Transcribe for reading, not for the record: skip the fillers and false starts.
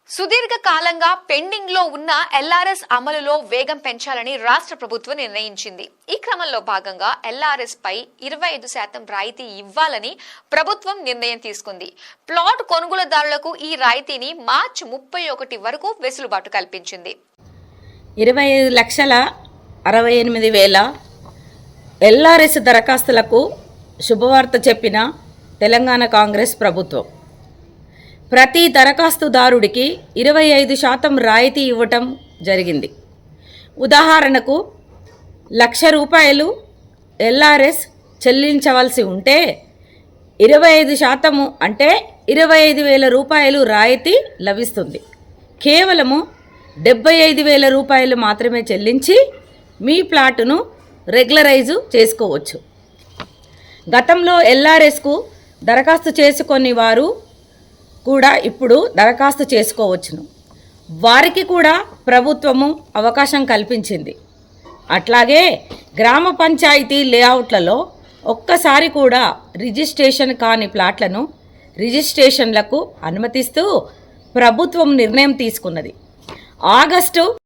సుదీర్ఘ కాలంగా పెండింగ్ లో ఉన్న ఎల్ఆర్ఎస్ అమలులో వేగం పెంచాలని రాష్ట్ర ప్రభుత్వం నిర్ణయించింది. ఈ క్రమంలో భాగంగా ఎల్ఆర్ఎస్ పై 25% రాయితీ ఇవ్వాలని ప్రభుత్వం నిర్ణయం తీసుకుంది. ప్లాట్ కొనుగోలుదారులకు ఈ రాయితీని మార్చి 31 వరకు వెసులుబాటు కల్పించింది. 25,68,000 ఎల్ఆర్ఎస్ దరఖాస్తులకు శుభవార్త చెప్పిన తెలంగాణ కాంగ్రెస్ ప్రభుత్వం ప్రతి దరఖాస్తుదారుడికి 25% రాయితీ ఇవ్వటం జరిగింది. ఉదాహరణకు ₹1,00,000 ఎల్ఆర్ఎస్ చెల్లించవలసి ఉంటే 25% అంటే ₹25,000 రాయితీ లభిస్తుంది. కేవలము ₹75,000 మాత్రమే చెల్లించి మీ ప్లాటును రెగ్యులరైజ్ చేసుకోవచ్చు. గతంలో ఎల్ఆర్ఎస్కు దరఖాస్తు చేసుకొని వారు కూడా ఇప్పుడు దరఖాస్తు చేసుకోవచ్చును. వారికి కూడా ప్రభుత్వము అవకాశం కల్పించింది. అట్లాగే గ్రామ పంచాయతీ లేఅవుట్లలో ఒక్కసారి కూడా రిజిస్ట్రేషన్ కాని ప్లాట్లను రిజిస్ట్రేషన్లకు అనుమతిస్తూ ప్రభుత్వం నిర్ణయం తీసుకున్నది. ఆగస్టు